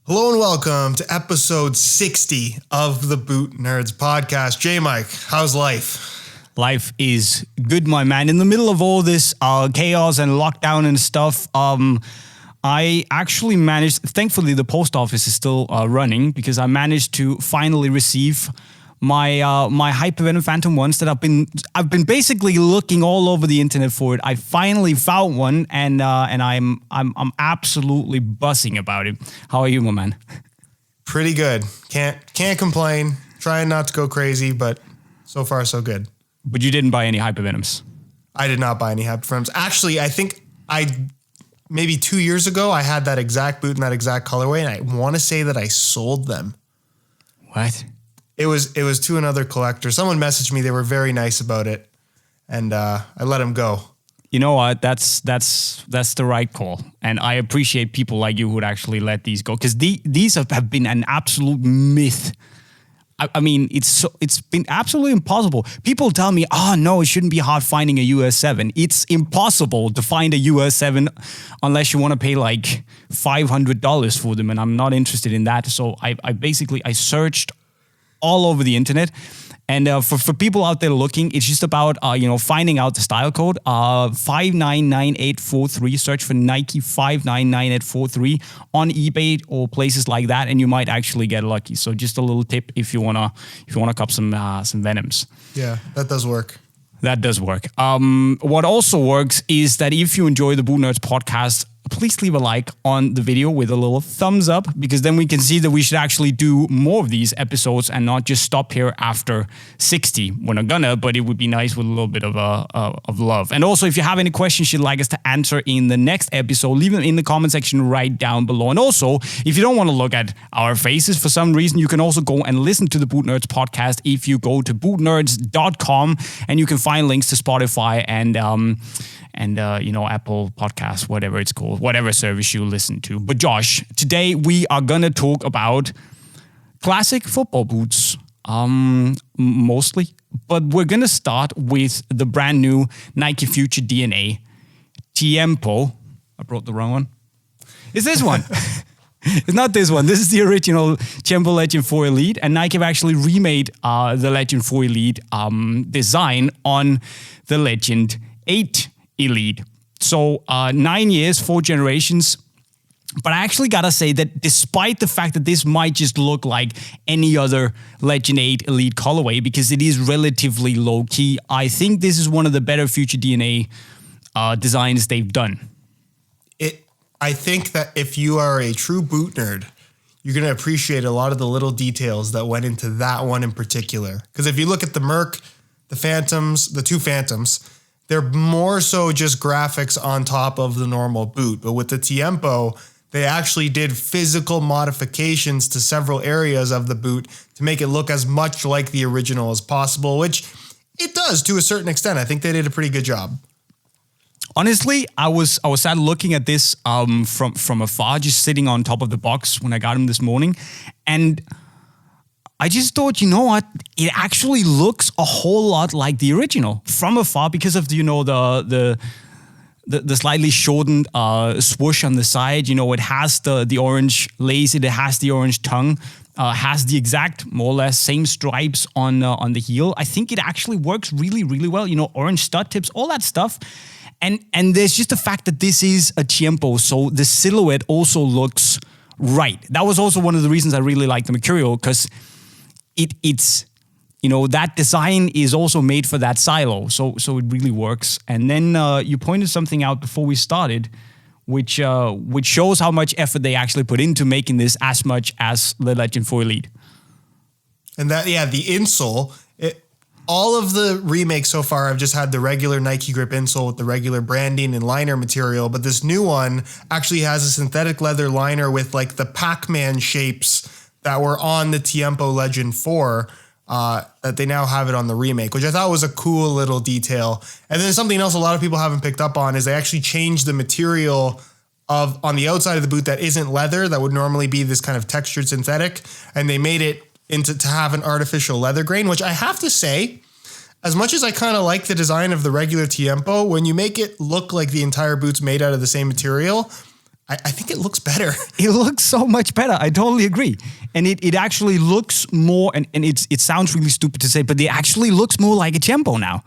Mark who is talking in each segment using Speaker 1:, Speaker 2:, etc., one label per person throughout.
Speaker 1: Hello and welcome to episode 60 of the Boot Nerds podcast. JayMike, how's life?
Speaker 2: Life is good, my man. In the middle of all this chaos and lockdown and stuff, I actually managed, thankfully the post office is still running because I managed to finally receive my Hypervenom Phantom ones that I've been basically looking all over the internet for it. I finally found one and I'm absolutely buzzing about it. How are you, my man?
Speaker 1: Pretty good. Can't complain. Trying not to go crazy, but so far so good.
Speaker 2: But you didn't buy any Hypervenoms.
Speaker 1: I did not buy any Hypervenoms. Actually, I think maybe 2 years ago I had that exact boot in that exact colorway, and I want to say that I sold them.
Speaker 2: What?
Speaker 1: It was to another collector. Someone messaged me. They were very nice about it, and I let them go.
Speaker 2: You know what? That's the right call, and I appreciate people like you who would actually let these go because these have been an absolute myth. I mean, it's been absolutely impossible. People tell me, "Oh no, it shouldn't be hard finding a US 7." It's impossible to find a US 7 unless you want to pay like $500 for them, and I'm not interested in that. So I searched all over the internet. And for people out there looking, it's just about, finding out the style code, 599843. Search for Nike 599843 on eBay or places like that, and you might actually get lucky. So just a little tip if you wanna cop some Venoms.
Speaker 1: Yeah, that does work.
Speaker 2: That does work. What also works is that if you enjoy the Boot Nerds podcast, please leave a like on the video with a little thumbs up, because then we can see that we should actually do more of these episodes and not just stop here after 60. We're not gonna, but it would be nice with a little bit of love. And also, if you have any questions you'd like us to answer in the next episode, leave them in the comment section right down below. And also, if you don't want to look at our faces for some reason, you can also go and listen to the Boot Nerds podcast if you go to bootnerds.com, and you can find links to Spotify and Apple Podcasts, whatever it's called, whatever service you listen to. But Josh, today we are going to talk about classic football boots, mostly. But we're going to start with the brand new Nike Future DNA Tiempo. I brought the wrong one. It's this one. It's not this one. This is the original Tiempo Legend IV Elite, and Nike have actually remade the Legend IV Elite design on the Legend 8 Elite. So 9 years, 4 generations. But I actually gotta say that despite the fact that this might just look like any other Legend 8 Elite colorway, because it is relatively low key, I think this is one of the better Future DNA designs they've done.
Speaker 1: I think that if you are a true boot nerd, you're going to appreciate a lot of the little details that went into that one in particular. Because if you look at the Merc, the Phantoms, the two Phantoms, they're more so just graphics on top of the normal boot. But with the Tiempo, they actually did physical modifications to several areas of the boot to make it look as much like the original as possible, which it does to a certain extent. I think they did a pretty good job.
Speaker 2: Honestly, I was sad looking at this from afar, just sitting on top of the box when I got him this morning, and I just thought, you know what? It actually looks a whole lot like the original from afar because of the slightly shortened swoosh on the side. You know, it has the orange lace, it has the orange tongue, has the exact more or less same stripes on the heel. I think it actually works really, really well. You know, orange stud tips, all that stuff. And there's just the fact that this is a Tiempo, so the silhouette also looks right. That was also one of the reasons I really like the Mercurial, because it's that design is also made for that silo, so it really works. And then you pointed something out before we started, which shows how much effort they actually put into making this as much as the Legend IV Elite.
Speaker 1: And that, yeah, the insole. All of the remakes so far have just had the regular Nike Grip insole with the regular branding and liner material, but this new one actually has a synthetic leather liner with like the Pac-Man shapes that were on the Tiempo Legend 4 that they now have it on the remake, which I thought was a cool little detail. And then something else a lot of people haven't picked up on is they actually changed the material on the outside of the boot that isn't leather, that would normally be this kind of textured synthetic, and they made it to have an artificial leather grain, which I have to say, as much as I kind of like the design of the regular Tiempo, when you make it look like the entire boot's made out of the same material, I think it looks better.
Speaker 2: It looks so much better. I totally agree. And it actually looks more, and it sounds really stupid to say, but it actually looks more like a Tiempo now.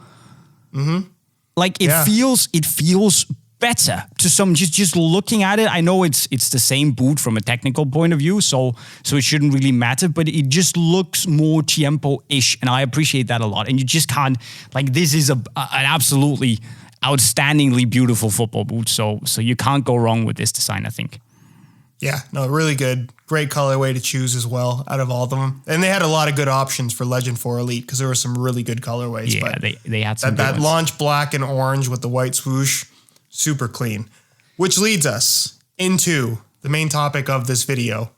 Speaker 1: Mm-hmm.
Speaker 2: Like it feels better to some, just looking at it. I know it's the same boot from a technical point of view, so it shouldn't really matter, but it just looks more Tiempo-ish, and I appreciate that a lot. And you just can't, like, this is an absolutely outstandingly beautiful football boot, so you can't go wrong with this design, I think.
Speaker 1: Yeah, no, really good. Great colorway to choose as well out of all of them. And they had a lot of good options for Legend 4 Elite because there were some really good colorways.
Speaker 2: Yeah,
Speaker 1: but
Speaker 2: they had some
Speaker 1: that
Speaker 2: good ones.
Speaker 1: launch black and orange with the white swoosh, super clean. Which leads us into the main topic of this video,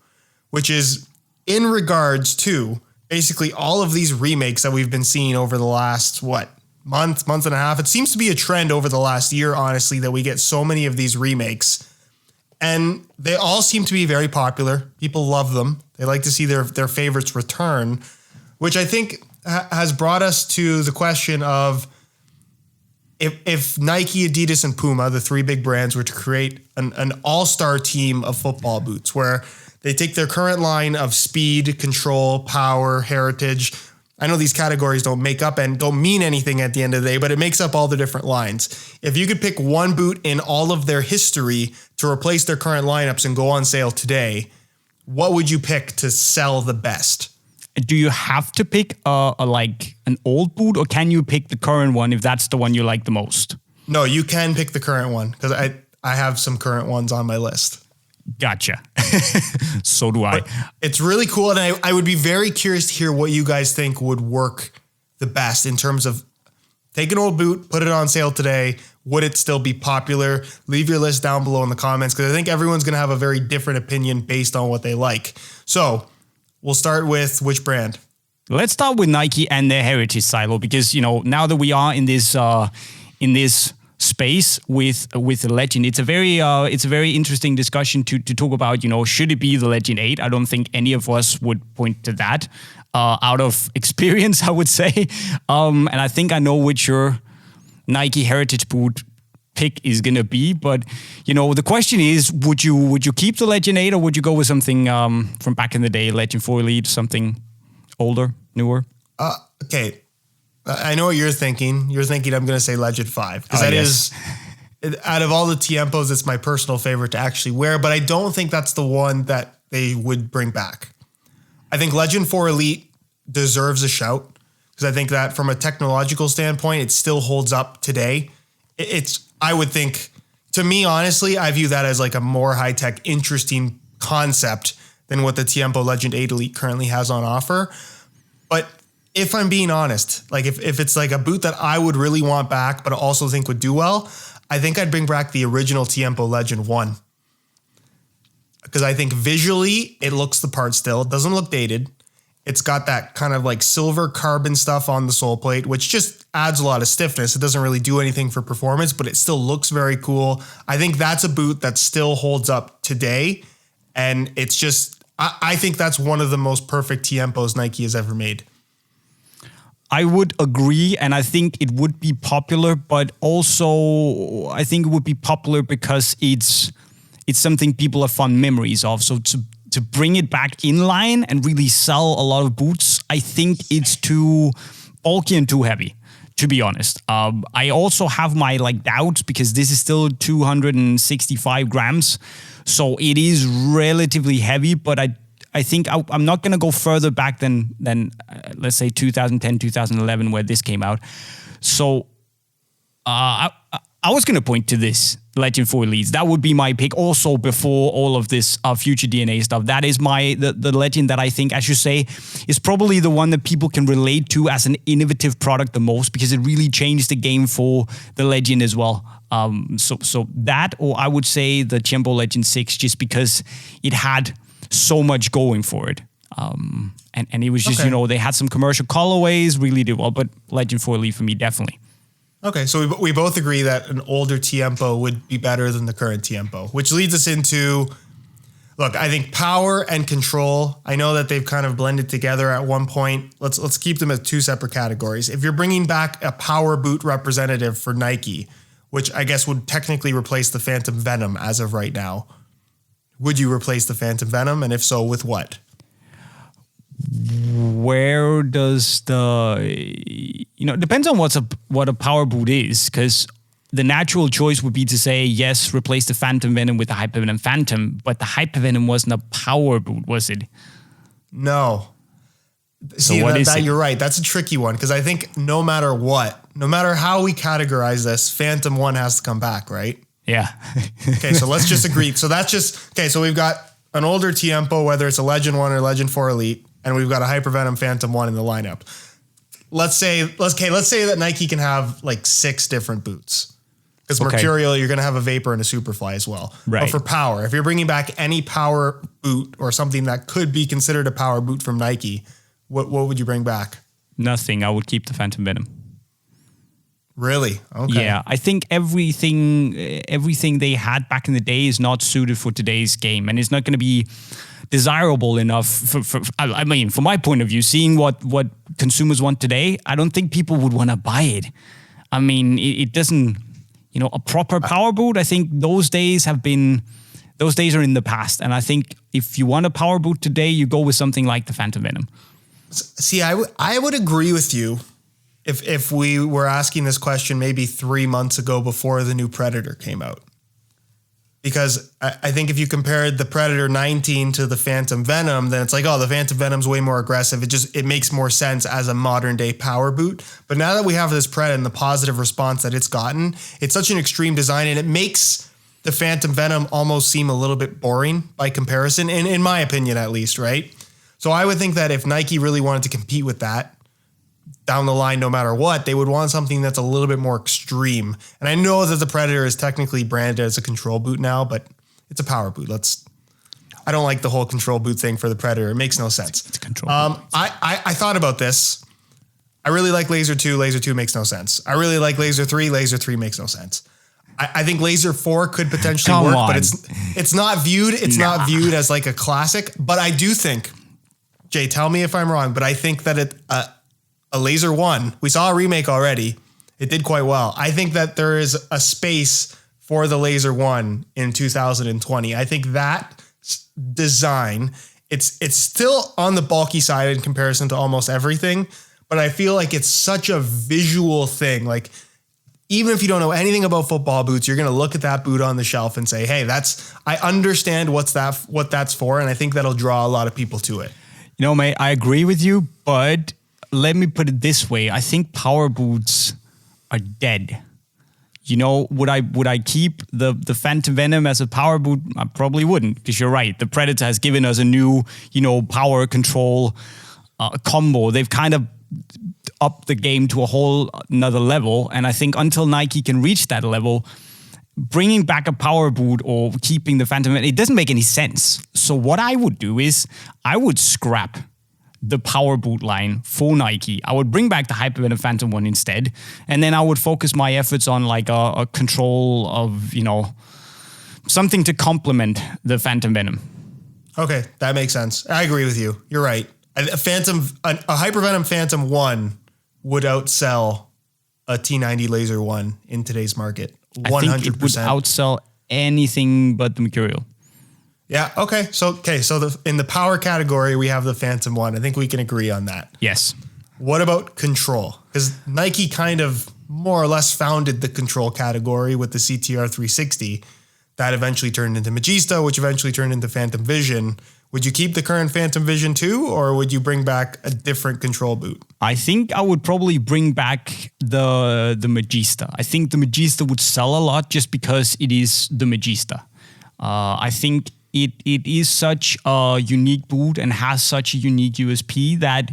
Speaker 1: which is in regards to basically all of these remakes that we've been seeing over the last, month and a half. It seems to be a trend over the last year, honestly, that we get so many of these remakes. And they all seem to be very popular. People love them. They like to see their favorites return, which I think has brought us to the question of if Nike, Adidas, and Puma, the three big brands, were to create an all-star team of football boots where they take their current line of speed, control, power, heritage. I know these categories don't make up and don't mean anything at the end of the day, but it makes up all the different lines. If you could pick one boot in all of their history to replace their current lineups and go on sale today, what would you pick to sell the best?
Speaker 2: Do you have to pick like an old boot, or can you pick the current one if that's the one you like the most?
Speaker 1: No, you can pick the current one because I have some current ones on my list.
Speaker 2: Gotcha. So do I.
Speaker 1: But it's really cool, and I would be very curious to hear what you guys think would work the best in terms of take an old boot, put it on sale today. Would it still be popular? Leave your list down below in the comments because I think everyone's going to have a very different opinion based on what they like. So we'll start with which brand?
Speaker 2: Let's start with Nike and their heritage silo because, now that we are in this space with the Legend, it's a very interesting discussion to talk about. Should it be the Legend 8? I don't think any of us would point to that out of experience, I would say. And I think I know which your Nike heritage boot pick is gonna be. But the question is, would you keep the Legend 8 or would you go with something from back in the day, Legend 4 Elite, something older, newer?
Speaker 1: Okay. I know what you're thinking. You're thinking I'm going to say Legend 5 because is, out of all the Tiempos, it's my personal favorite to actually wear, but I don't think that's the one that they would bring back. I think Legend 4 Elite deserves a shout because I think that from a technological standpoint, it still holds up today. I would think, to me, honestly, I view that as like a more high-tech, interesting concept than what the Tiempo Legend 8 Elite currently has on offer. But if I'm being honest, like if it's like a boot that I would really want back, but also think would do well, I think I'd bring back the original Tiempo Legend 1. Because I think visually it looks the part still. It doesn't look dated. It's got that kind of like silver carbon stuff on the sole plate, which just adds a lot of stiffness. It doesn't really do anything for performance, but it still looks very cool. I think that's a boot that still holds up today. And it's just, I think that's one of the most perfect Tiempos Nike has ever made.
Speaker 2: I would agree, and I think it would be popular, but also I think it would be popular because it's something people have fond memories of. So to bring it back in line and really sell a lot of boots, I think it's too bulky and too heavy, to be honest. I also have my doubts because this is still 265 grams, so it is relatively heavy, but I think I'm not going to go further back than let's say 2010, 2011, where this came out. So I was going to point to this Legend 4 Elites. That would be my pick also before all of this future DNA stuff. That is the Legend that I think, as you say, is probably the one that people can relate to as an innovative product the most because it really changed the game for the Legend as well. So that, or I would say the Tiempo Legend 6, just because it had so much going for it. And it was just, they had some commercial colorways, really did well, but Legend 4 Elite for me, definitely.
Speaker 1: Okay, so we both agree that an older Tiempo would be better than the current Tiempo, which leads us into, look, I think power and control, I know that they've kind of blended together at one point. Let's keep them as two separate categories. If you're bringing back a power boot representative for Nike, which I guess would technically replace the Phantom Venom as of right now, would you replace the Phantom Venom? And if so, with what?
Speaker 2: Where does depends on what a power boot is, because the natural choice would be to say, yes, replace the Phantom Venom with the Hypervenom Phantom, but the Hypervenom wasn't a power boot, was it?
Speaker 1: No.
Speaker 2: So
Speaker 1: See,
Speaker 2: what is it?
Speaker 1: You're right. That's a tricky one, because I think no matter how we categorize this, Phantom 1 has to come back, right?
Speaker 2: Yeah.
Speaker 1: Okay, so let's just agree. So that's just, okay, so we've got an older Tiempo, whether it's a Legend 1 or Legend 4 Elite, and we've got a Hypervenom Phantom 1 in the lineup. Let's say that Nike can have like 6 different boots. Because Mercurial, you're going to have a Vapor and a Superfly as well.
Speaker 2: Right.
Speaker 1: But for power, if you're bringing back any power boot or something that could be considered a power boot from Nike, what would you bring back?
Speaker 2: Nothing. I would keep the Phantom Venom.
Speaker 1: Really? Okay.
Speaker 2: Yeah, I think everything they had back in the day is not suited for today's game, and it's not going to be desirable enough from my point of view, seeing what consumers want today, I don't think people would want to buy it. I mean, it doesn't, a proper power boot, I think those days are in the past. And I think if you want a power boot today, you go with something like the Phantom Venom.
Speaker 1: See, I would agree with you if we were asking this question maybe 3 months ago before the new Predator came out. Because I think if you compared the Predator 19 to the Phantom Venom, then it's like, oh, the Phantom Venom's way more aggressive. It makes more sense as a modern day power boot. But now that we have this Pred and the positive response that it's gotten, it's such an extreme design, and it makes the Phantom Venom almost seem a little bit boring by comparison, in my opinion at least, right? So I would think that if Nike really wanted to compete with that down the line, no matter what, they would want something that's a little bit more extreme. And I know that the Predator is technically branded as a control boot now, but it's a power boot. I don't like the whole control boot thing for the Predator. It makes no sense.
Speaker 2: It's a control boot.
Speaker 1: I thought about this. I really like Laser 2. Laser 2 makes no sense. I really like Laser 3. Laser 3 makes no sense. I think Laser 4 could potentially work, but it's not viewed. It's not viewed as like a classic. But I do think, Jay, tell me if I'm wrong, but I think that a Laser 1, we saw a remake already. It did quite well. I think that there is a space for the Laser 1 in 2020. I think that design, it's still on the bulky side in comparison to almost everything, but I feel like it's such a visual thing. Like, even if you don't know anything about football boots, you're going to look at that boot on the shelf and say, hey, I understand what that's for. And I think that'll draw a lot of people to it.
Speaker 2: Mate, I agree with you, but let me put it this way. I think power boots are dead. Would I keep the Phantom Venom as a power boot? I probably wouldn't, because you're right. The Predator has given us a new, power control combo. They've kind of upped the game to a whole another level. And I think until Nike can reach that level, bringing back a power boot or keeping the Phantom Venom, it doesn't make any sense. So what I would do is I would scrap the power boot line for Nike. I would bring back the Hypervenom Phantom 1 instead. And then I would focus my efforts on like a control of, something to complement the Phantom Venom.
Speaker 1: Okay, that makes sense. I agree with you. You're right. A Hypervenom Phantom 1 would outsell a T90 Laser 1 in today's market. 100%.
Speaker 2: I think it would outsell anything but the Mercurial.
Speaker 1: Yeah. Okay. So in the power category, we have the Phantom 1. I think we can agree on that.
Speaker 2: Yes.
Speaker 1: What about control? Because Nike kind of more or less founded the control category with the CTR 360 that eventually turned into Magista, which eventually turned into Phantom Vision. Would you keep the current Phantom Vision too, or would you bring back a different control boot?
Speaker 2: I think I would probably bring back the Magista. I think the Magista would sell a lot just because it is the Magista. I think it is such a unique boot and has such a unique USP that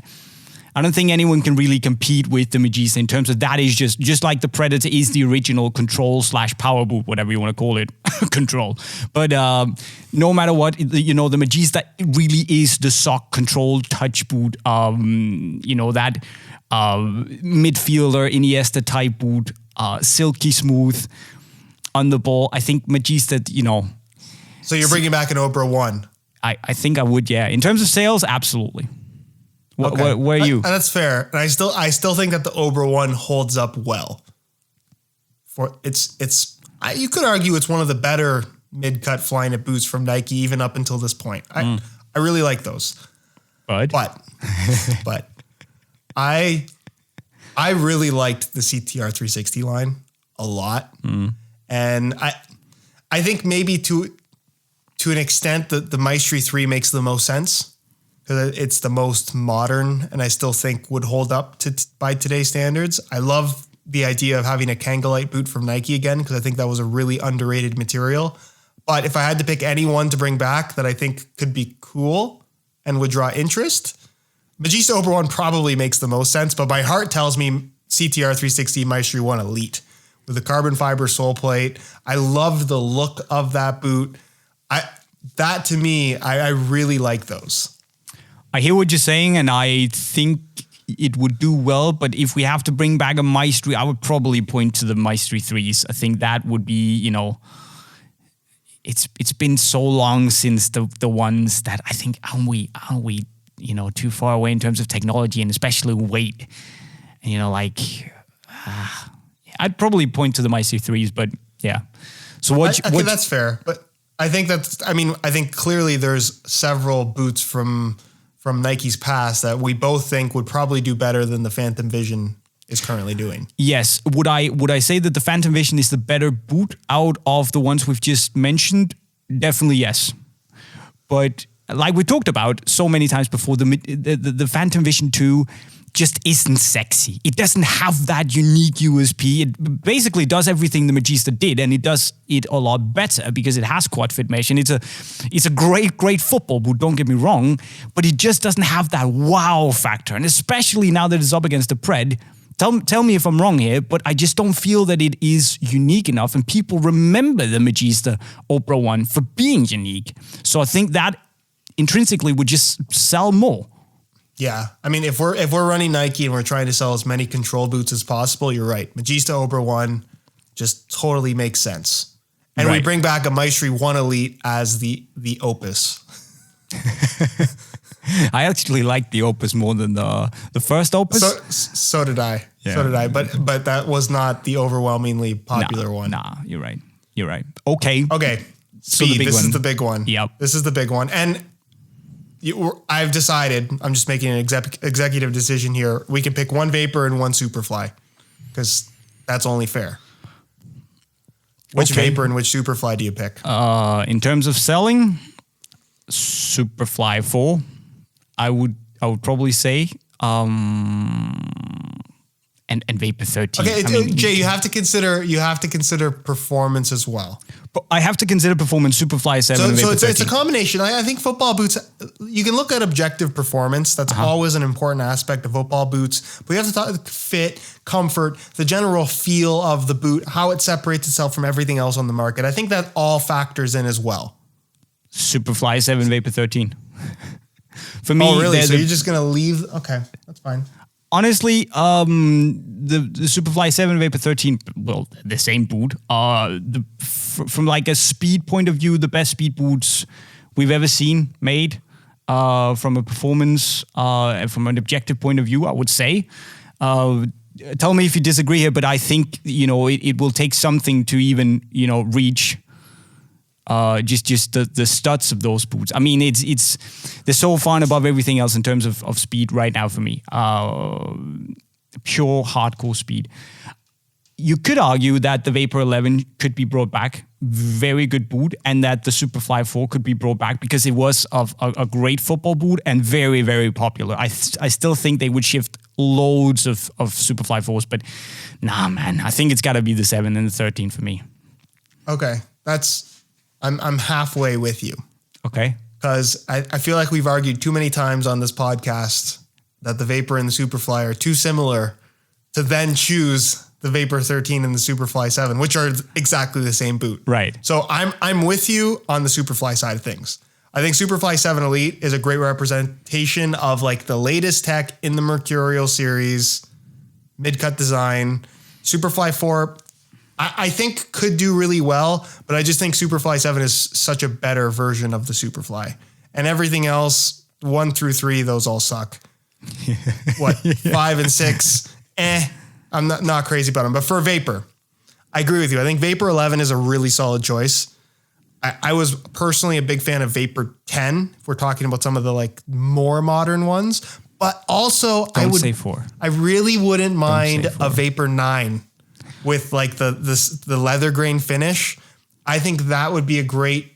Speaker 2: I don't think anyone can really compete with the Magista in terms of that is just like the Predator is the original control / power boot, whatever you want to call it, control. But no matter what, the Magista really is the sock control touch boot. That midfielder Iniesta type boot, silky smooth on the ball. I think Magista,
Speaker 1: So you're bringing back an Obra 1?
Speaker 2: I think I would, yeah. In terms of sales, absolutely.
Speaker 1: Okay.
Speaker 2: Where are you?
Speaker 1: That's fair. And I still think that the Obra 1 holds up well. You could argue it's one of the better mid-cut Flyknit boots from Nike, even up until this point. I really like those. But I really liked the CTR 360 line a lot. And I think maybe to an extent that the Maestri 3 makes the most sense because it's the most modern and I still think would hold up by today's standards. I love the idea of having a Kangalite boot from Nike again because I think that was a really underrated material. But if I had to pick any one to bring back that I think could be cool and would draw interest, Magista Ober 1 probably makes the most sense, but my heart tells me CTR 360 Maestri 1 Elite with the carbon fiber sole plate. I love the look of that boot. That to me, I really like those.
Speaker 2: I hear what you're saying, and I think it would do well. But if we have to bring back a Maestri, I would probably point to the Maestri 3s. I think that would be, it's been so long since the ones that I think aren't we too far away in terms of technology and especially weight. And I'd probably point to the Maestri 3s, but yeah. So
Speaker 1: I think that's fair, but I think I think clearly there's several boots from Nike's past that we both think would probably do better than the Phantom Vision is currently doing.
Speaker 2: Yes. Would I say that the Phantom Vision is the better boot out of the ones we've just mentioned? Definitely yes. But like we talked about so many times before, the Phantom Vision 2 just isn't sexy. It doesn't have that unique USP. It basically does everything the Magista did, and it does it a lot better because it has quad fit mesh, and it's a great football boot, don't get me wrong, but it just doesn't have that wow factor. And especially now that it's up against the Pred, tell me if I'm wrong here, but I just don't feel that it is unique enough, and people remember the Magista Ober 1 for being unique. So I think that intrinsically would just sell more.
Speaker 1: Yeah, I mean, if we're running Nike and we're trying to sell as many control boots as possible, you're right. Magista Ober 1 just totally makes sense. And we bring back a Maestri 1 Elite as the opus.
Speaker 2: I actually like the opus more than the first opus.
Speaker 1: So did I. Yeah. So did I. But that was not the overwhelmingly popular one.
Speaker 2: Nah, you're right. Okay.
Speaker 1: Speed. This is the big one.
Speaker 2: Yep.
Speaker 1: This is the big one. And I've decided, I'm just making an executive decision here. We can pick one Vapor and one Superfly because that's only fair. Which Vapor and which Superfly do you pick?
Speaker 2: In terms of selling, Superfly 4, I would probably say, and Vapor 13.
Speaker 1: Okay, Jay, you have to consider performance as well.
Speaker 2: But I have to consider performance, Superfly 7 and Vapor 13.
Speaker 1: It's a combination. I think football boots, you can look at objective performance. That's always an important aspect of football boots. But you have to talk fit, comfort, the general feel of the boot, how it separates itself from everything else on the market. I think that all factors in as well.
Speaker 2: Superfly 7, Vapor 13. For me,
Speaker 1: oh, really? So you're just going to leave? Okay, that's fine.
Speaker 2: Honestly, the Superfly 7 Vapor 13, well, the same boot, from like a speed point of view, the best speed boots we've ever seen made from a performance, from an objective point of view, I would say. Tell me if you disagree here, but I think, it will take something to even, reach just the studs of those boots. I mean, they're so far and above everything else in terms of speed right now for me. Pure hardcore speed. You could argue that the Vapor 11 could be brought back, very good boot, and that the Superfly 4 could be brought back because it was a great football boot and very, very popular. I still think they would shift loads of Superfly 4s, but nah, man, I think it's got to be the 7 and the 13 for me.
Speaker 1: Okay, I'm halfway with you.
Speaker 2: Okay.
Speaker 1: Because I feel like we've argued too many times on this podcast that the Vapor and the Superfly are too similar to then choose the Vapor 13 and the Superfly 7, which are exactly the same boot.
Speaker 2: Right.
Speaker 1: So I'm with you on the Superfly side of things. I think Superfly 7 Elite is a great representation of like the latest tech in the Mercurial series, mid-cut design. Superfly 4, I think could do really well, but I just think Superfly 7 is such a better version of the Superfly. And everything else, 1 through 3, those all suck. 5 and 6, I'm not crazy about them. But for Vapor, I agree with you. I think Vapor 11 is a really solid choice. I was personally a big fan of Vapor 10, if we're talking about some of the like more modern ones. But also, I really wouldn't mind a Vapor 9 with like the leather grain finish. I think that would be a great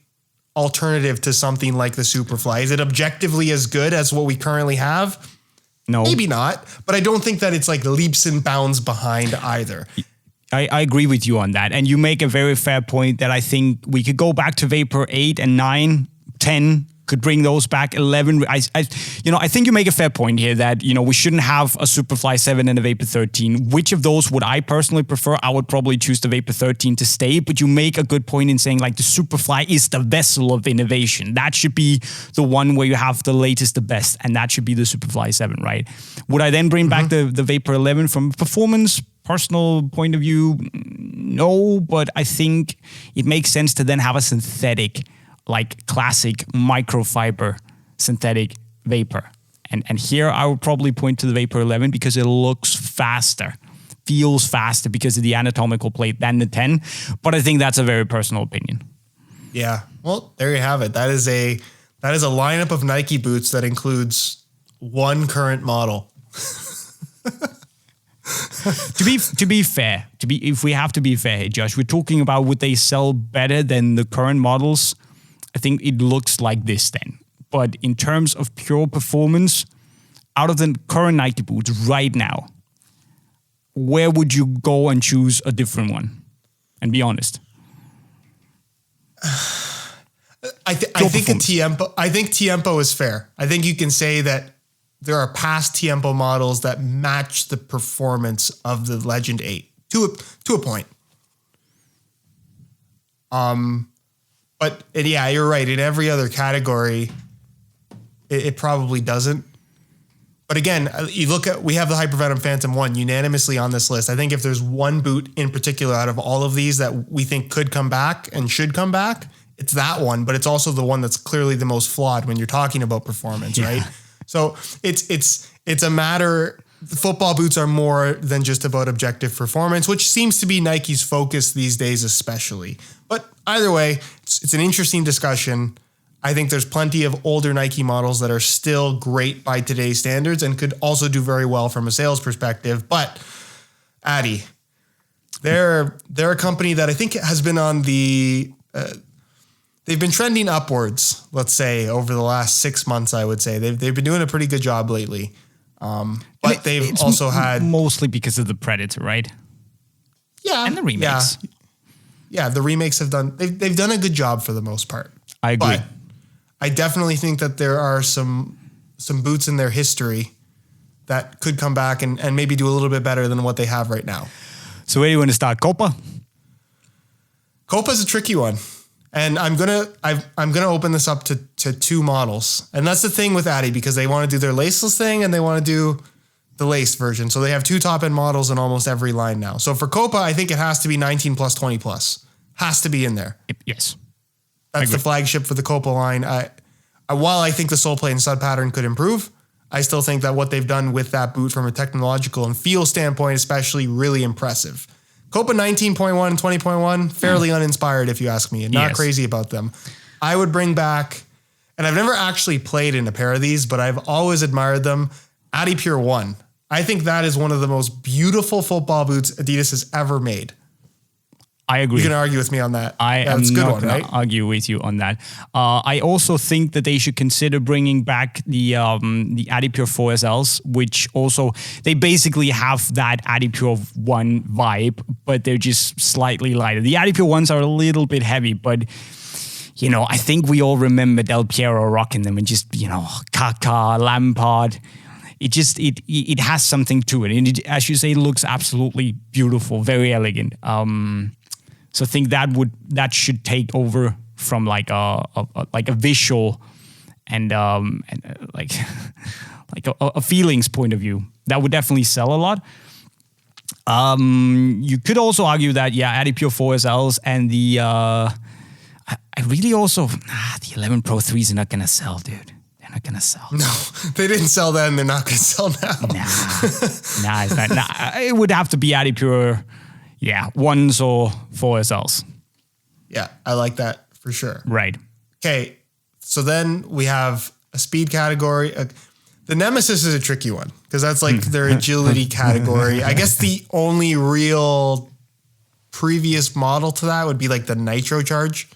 Speaker 1: alternative to something like the Superfly. Is it objectively as good as what we currently have?
Speaker 2: No.
Speaker 1: Maybe not, but I don't think that it's like leaps and bounds behind either.
Speaker 2: I agree with you on that. And you make a very fair point that I think we could go back to Vapor 8 and 9, 10, could bring those back, 11. I think you make a fair point here that, we shouldn't have a Superfly 7 and a Vapor 13. Which of those would I personally prefer? I would probably choose the Vapor 13 to stay, but you make a good point in saying like the Superfly is the vessel of innovation. That should be the one where you have the latest, the best, and that should be the Superfly 7, right? Would I then bring back the Vapor 11 from a performance personal point of view? No, but I think it makes sense to then have a synthetic, like classic microfiber synthetic vapor. And here I would probably point to the Vapor 11 because it looks faster, feels faster because of the anatomical plate than the 10. But I think that's a very personal opinion.
Speaker 1: Yeah. Well, there you have it. That is a lineup of Nike boots that includes one current model. If we have to be fair here, Josh, we're talking about would they sell better than the current models? I think it looks like this then. But in terms of pure performance, out of the current Nike boots right now, where would you go and choose a different one? And be honest. I think Tiempo is fair. I think you can say that there are past Tiempo models that match the performance of the Legend 8 to a point. But yeah, you're right. In every other category, it probably doesn't. But again, we have the Hypervenom Phantom 1 unanimously on this list. I think if there's one boot in particular out of all of these that we think could come back and should come back, it's that one. But it's also the one that's clearly the most flawed when you're talking about performance, right? So it's a matter. Football boots are more than just about objective performance, which seems to be Nike's focus these days, especially. But either way, it's an interesting discussion. I think there's plenty of older Nike models that are still great by today's standards and could also do very well from a sales perspective. But Adi, they're a company that I think has been on the they've been trending upwards, let's say, over the last 6 months, I would say. They've been doing a pretty good job lately. But they've also had...
Speaker 2: Mostly because of the Predator, right?
Speaker 1: Yeah.
Speaker 2: And the remakes.
Speaker 1: Yeah, the remakes have done... They've done a good job for the most part.
Speaker 2: I agree.
Speaker 1: But I definitely think that there are some boots in their history that could come back and maybe do a little bit better than what they have right now.
Speaker 2: So where do you want to start? Copa?
Speaker 1: Copa's a tricky one. And I'm gonna open this up to two models, and that's the thing with Adi, because they want to do their laceless thing and they want to do the laced version. So they have two top end models in almost every line now. So for Copa, I think it has to be 19 plus 20 plus, has to be in there.
Speaker 2: Yes,
Speaker 1: that's the flagship for the Copa line. While I think the sole plate and stud pattern could improve, I still think that what they've done with that boot from a technological and feel standpoint, especially, really impressive. Copa 19.1 and 20.1, fairly uninspired if you ask me, and not crazy about them. I would bring back, and I've never actually played in a pair of these, but I've always admired them, Adi Pure 1. I think that is one of the most beautiful football boots Adidas has ever made.
Speaker 2: I agree.
Speaker 1: You can argue with me on that.
Speaker 2: I am not going to argue with you on that. I also think that they should consider bringing back the Adi Pure 4 SLs, which also, they basically have that Adi Pure 1 vibe, but they're just slightly lighter. The Adi Pure 1s are a little bit heavy, but I think we all remember Del Piero rocking them and just, Kaká, Lampard. It has something to it. And it, as you say, it looks absolutely beautiful, very elegant. So I think that should take over from like a visual and like a feelings point of view. That would definitely sell a lot. You could also argue that Adi Pure 4 SLs and the I really also the 11 Pro 3s are not gonna sell, dude. They're not gonna sell.
Speaker 1: No, they didn't sell then. They're not gonna sell now.
Speaker 2: Nah, it's not. Nah, it would have to be Adi Pure. Yeah, 1s or 4 SLs.
Speaker 1: Yeah, I like that for for sure.
Speaker 2: Right.
Speaker 1: Okay, so then we have a speed category. The Nemesis is a tricky one because that's like their agility category. I guess the only real previous model to that would be like the Nitro Charge.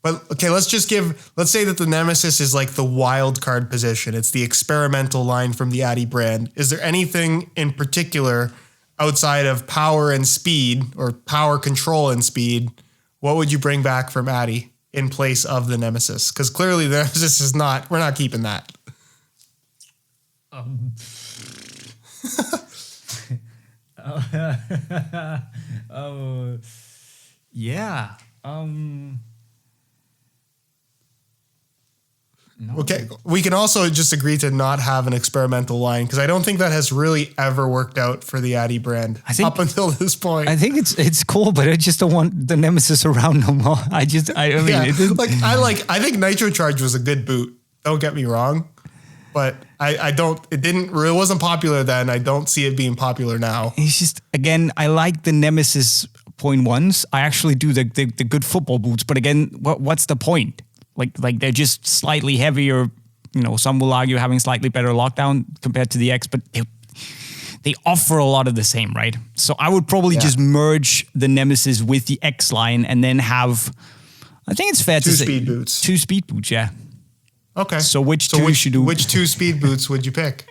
Speaker 1: But okay, let's say that the Nemesis is like the wild card position. It's the experimental line from the Adi brand. Is there anything in particular outside of power and speed, or power control and speed? What would you bring back from Adi in place of the Nemesis? Because clearly the Nemesis is not, we're not keeping that.
Speaker 2: Yeah. No.
Speaker 1: Okay, we can also just agree to not have an experimental line because I don't think that has really ever worked out for the Adi brand up until this point.
Speaker 2: I think it's cool, but I just don't want the Nemesis around no more. I think
Speaker 1: Nitro Charge was a good boot. Don't get me wrong, but it wasn't popular then. I don't see it being popular now.
Speaker 2: It's just, again, I like the Nemesis 0.1s. I actually do the good football boots, but again, what's the point? Like they're just slightly heavier. You know, some will argue having slightly better lockdown compared to the X, but they offer a lot of the same, right? So I would probably just merge the Nemesis with the X line and then have, I think it's fair to say, two speed boots, yeah.
Speaker 1: Okay.
Speaker 2: So which two
Speaker 1: speed boots would you pick?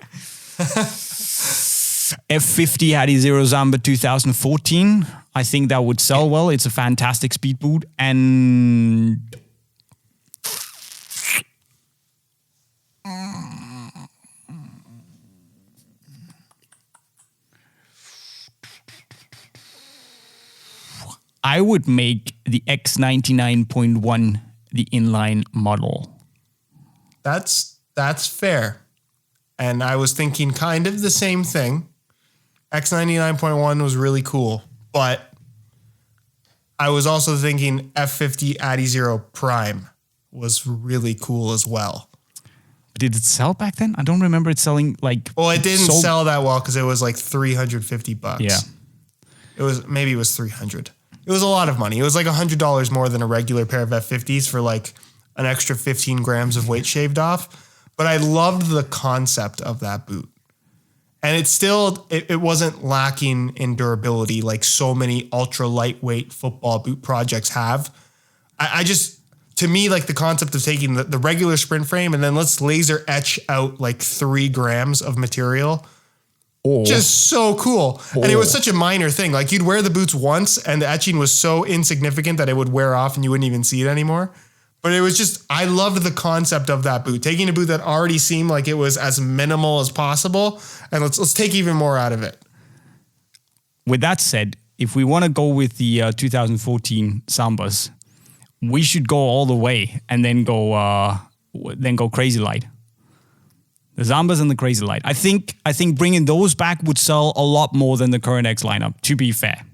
Speaker 2: F50 Adizero Zamba 2014. I think that would sell well. It's a fantastic speed boot. And I would make the X99.1 the inline model.
Speaker 1: That's fair. And I was thinking kind of the same thing. X99.1 was really cool, but I was also thinking F50 Adizero Prime was really cool as well.
Speaker 2: Did it sell back then? I don't remember it selling like.
Speaker 1: Well, it didn't sell that well because it was like $350.
Speaker 2: Yeah,
Speaker 1: it was 300. It was a lot of money. It was like $100 more than a regular pair of F50s for like an extra 15 grams of weight shaved off. But I loved the concept of that boot. And it wasn't lacking in durability like so many ultra lightweight football boot projects have. To me, like the concept of taking the regular sprint frame and then let's laser etch out like 3 grams of material. Just so cool. And it was such a minor thing. Like you'd wear the boots once and the etching was so insignificant that it would wear off and you wouldn't even see it anymore. But it was just, I loved the concept of that boot. Taking a boot that already seemed like it was as minimal as possible and let's take even more out of it.
Speaker 2: With that said, if we want to go with the 2014 Sambas, we should go all the way and then go Crazy Light. The Zambas and the Crazy Light. I think bringing those back would sell a lot more than the current X lineup, to be fair.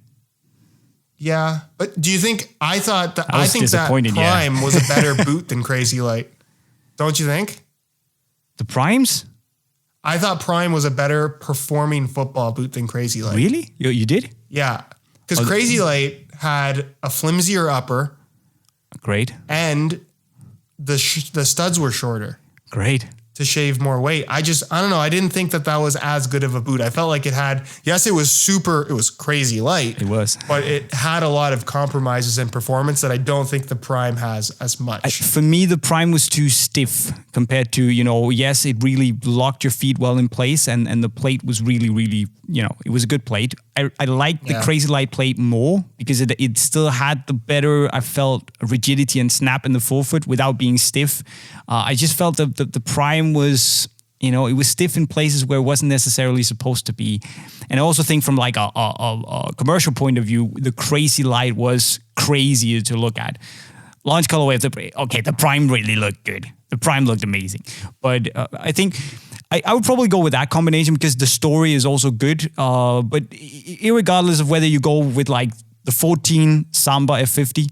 Speaker 1: Yeah, but do you think, I think that Prime was a better boot than Crazy Light. Don't you think?
Speaker 2: The Primes?
Speaker 1: I thought Prime was a better performing football boot than Crazy Light.
Speaker 2: Really? You did?
Speaker 1: Yeah, because Crazy Light had a flimsier upper.
Speaker 2: Great.
Speaker 1: And the studs were shorter.
Speaker 2: Great.
Speaker 1: To shave more weight. I don't know. I didn't think that was as good of a boot. I felt like it was Crazy Light.
Speaker 2: It was.
Speaker 1: But it had a lot of compromises in performance that I don't think the Prime has as much.
Speaker 2: For me, the Prime was too stiff compared to, yes, it really locked your feet well in place and the plate was really, really, it was a good plate. I liked the Crazy Light plate more because it still had the better, I felt, rigidity and snap in the forefoot without being stiff. I just felt that the Prime was, it was stiff in places where it wasn't necessarily supposed to be. And I also think from like a commercial point of view, the Crazy Light was crazier to look at. Launch colorway of the Prime really looked good. The Prime looked amazing. But I think I would probably go with that combination because the story is also good. But irregardless of whether you go with like the 14 Samba F50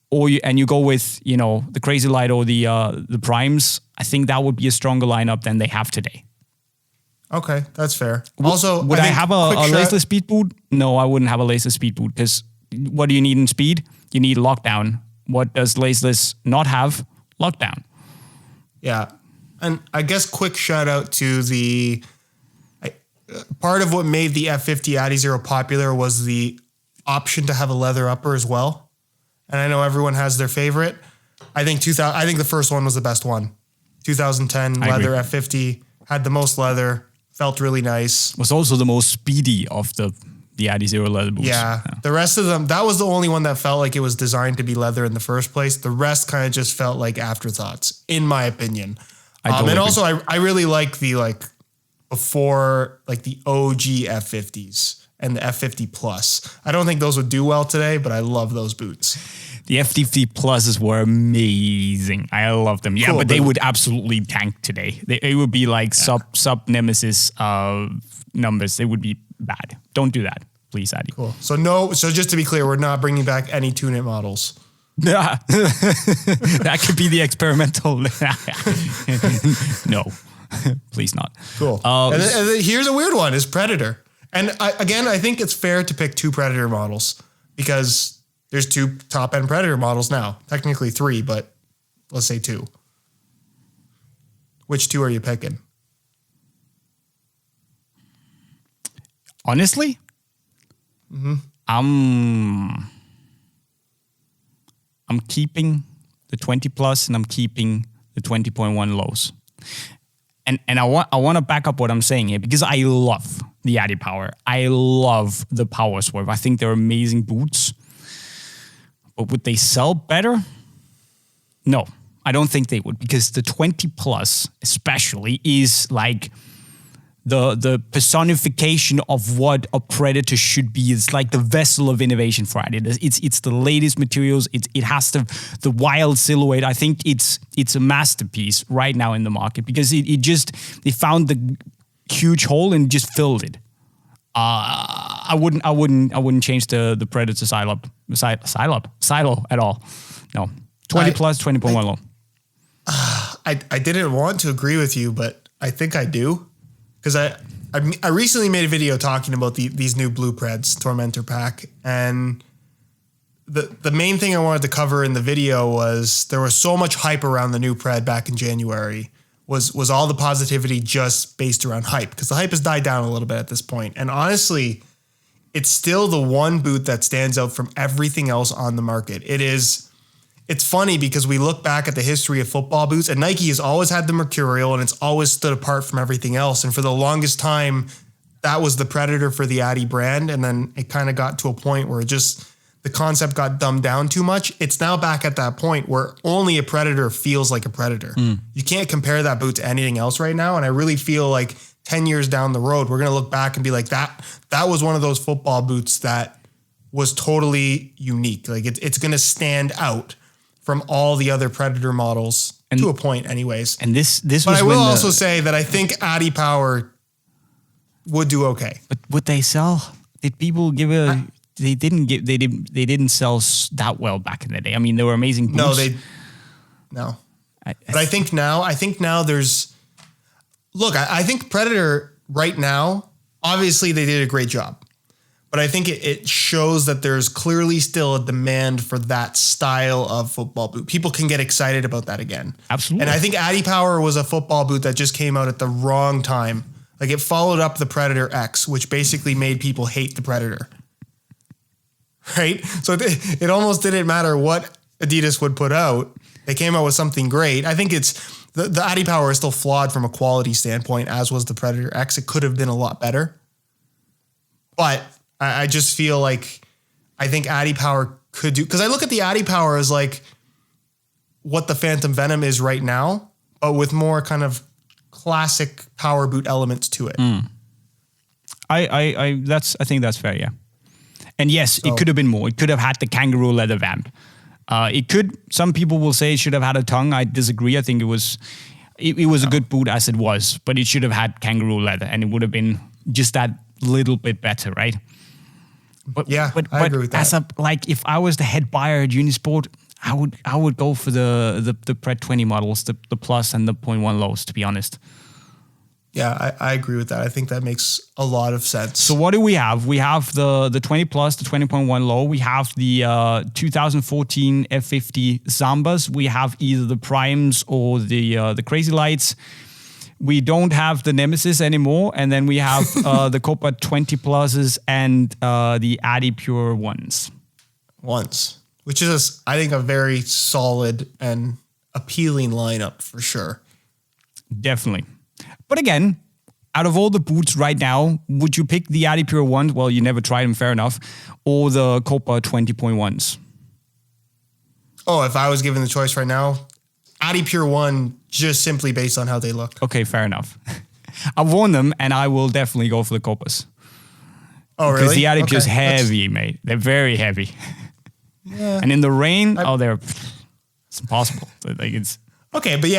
Speaker 2: or you go with, the Crazy Light or the Primes, I think that would be a stronger lineup than they have today.
Speaker 1: Okay, that's fair. Also,
Speaker 2: would I have a laceless speed boot? No, I wouldn't have a laceless speed boot because what do you need in speed? You need lockdown. What does laceless not have? Lockdown.
Speaker 1: Yeah. And I guess quick shout out to part of what made the F50 Adizero popular was the option to have a leather upper as well. And I know everyone has their favorite. I think the first one was the best one. 2010 leather F50 had the most leather, felt really nice.
Speaker 2: Was also the most speedy of the Adizero leather boots.
Speaker 1: Yeah. The rest of them, that was the only one that felt like it was designed to be leather in the first place. The rest kind of just felt like afterthoughts, in my opinion. And also I really like the before the OG F50s and the F50 Plus. I don't think those would do well today, but I love those boots.
Speaker 2: The F50 Pluses were amazing. I love them. Yeah, cool, but they would absolutely tank today. It would be like sub Nemesis numbers. They would be bad. Don't do that, please, Adi.
Speaker 1: Cool. So just to be clear, we're not bringing back any tune-it models.
Speaker 2: Yeah. That could be the experimental. No, please not.
Speaker 1: Cool. And then here's a weird one: is Predator. And I think it's fair to pick two Predator models because there's two top-end Predator models now. Technically three, but let's say two. Which two are you picking?
Speaker 2: Honestly, I'm keeping the 20 plus and I'm keeping the 20.1 lows. And I want to back up what I'm saying here because I love the Adi Power. I love the Power Swerve. I think they're amazing boots. But would they sell better? No, I don't think they would because the 20 plus especially is like the personification of what a Predator should be. It's like the vessel of innovation for adidas. It's the latest materials. It has the wild silhouette. I think it's a masterpiece right now in the market because they found the huge hole and just filled it. I wouldn't change the Predator silo at all. No, 20 plus, 20.1 low.
Speaker 1: I didn't want to agree with you, but I think I do. Because I recently made a video talking about these new Blue Preds Tormentor pack, and the main thing I wanted to cover in the video was there was so much hype around the new Pred back in January. Was all the positivity just based around hype? Because the hype has died down a little bit at this point. And honestly, it's still the one boot that stands out from everything else on the market. It's funny because we look back at the history of football boots and Nike has always had the Mercurial and it's always stood apart from everything else. And for the longest time, that was the Predator for the Adi brand. And then it kind of got to a point where the concept got dumbed down too much. It's now back at that point where only a Predator feels like a Predator. You can't compare that boot to anything else right now. And I really feel like 10 years down the road, we're going to look back and be like, that was one of those football boots that was totally unique. Like it's going to stand out from all the other Predator models to a point anyways.
Speaker 2: And this was
Speaker 1: But I will also say that I think Adi Power would do okay.
Speaker 2: But would they sell? Did people give they didn't sell that well back in the day. I mean, they were amazing boots.
Speaker 1: No. But I think now there's I think Predator right now, obviously they did a great job. But I think it shows that there's clearly still a demand for that style of football boot. People can get excited about that again.
Speaker 2: Absolutely.
Speaker 1: And I think Adi Power was a football boot that just came out at the wrong time. Like it followed up the Predator X, which basically made people hate the Predator. Right? So it almost didn't matter what Adidas would put out. They came out with something great. I think the Adi Power is still flawed from a quality standpoint, as was the Predator X. It could have been a lot better. But I just feel like I think Adi Power could do, because I look at the Adi Power as like what the Phantom Venom is right now, but with more kind of classic power boot elements to it.
Speaker 2: I think that's fair, yeah. And yes, it could have been more. It could have had the kangaroo leather vamp. Some people will say it should have had a tongue. I disagree. I think it was a good boot as it was, but it should have had kangaroo leather and it would have been just that little bit better, right? But
Speaker 1: I agree with that.
Speaker 2: If I was the head buyer at Unisport, I would go for the Pred 20 models, the plus and the 0.1 lows, to be honest.
Speaker 1: Yeah, I agree with that. I think that makes a lot of sense.
Speaker 2: So what do we have? We have the 20 plus, the 20.1 low. We have the 2014 F50 Zambas. We have either the Primes or the Crazy Lights. We don't have the Nemesis anymore. And then we have the Copa 20 pluses and the Adi Pure ones.
Speaker 1: Which is, I think, a very solid and appealing lineup for sure.
Speaker 2: Definitely. But again, out of all the boots right now, would you pick the Adi Pure ones? Well, you never tried them, fair enough. Or the Copa 20.1s?
Speaker 1: Oh, if I was given the choice right now, Adi Pure 1, just simply based on how they look.
Speaker 2: Okay, fair enough. I've worn them, and I will definitely go for the Copas.
Speaker 1: Oh, really?
Speaker 2: Because the Adi Pure's heavy, mate. They're very heavy.
Speaker 1: Yeah.
Speaker 2: And in the rain, it's impossible. Like it's...
Speaker 1: Okay, but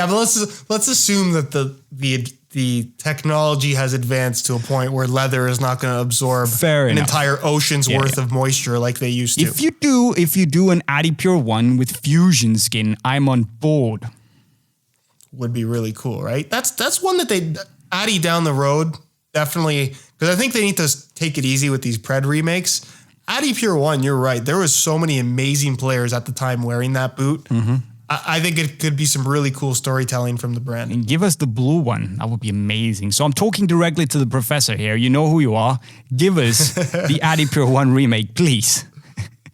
Speaker 1: let's assume that the technology has advanced to a point where leather is not going to absorb an entire ocean's worth of moisture like they used to.
Speaker 2: If you do an Adi Pure one with fusion skin, I'm on board.
Speaker 1: Would be really cool, right? That's one that Adi down the road definitely, because I think they need to take it easy with these Pred remakes. Adi Pure 1, you're right. There was so many amazing players at the time wearing that boot. Mm-hmm. I think it could be some really cool storytelling from the brand.
Speaker 2: And give us the blue one. That would be amazing. So I'm talking directly to the professor here. You know who you are. Give us the Adi Pure 1 remake, please.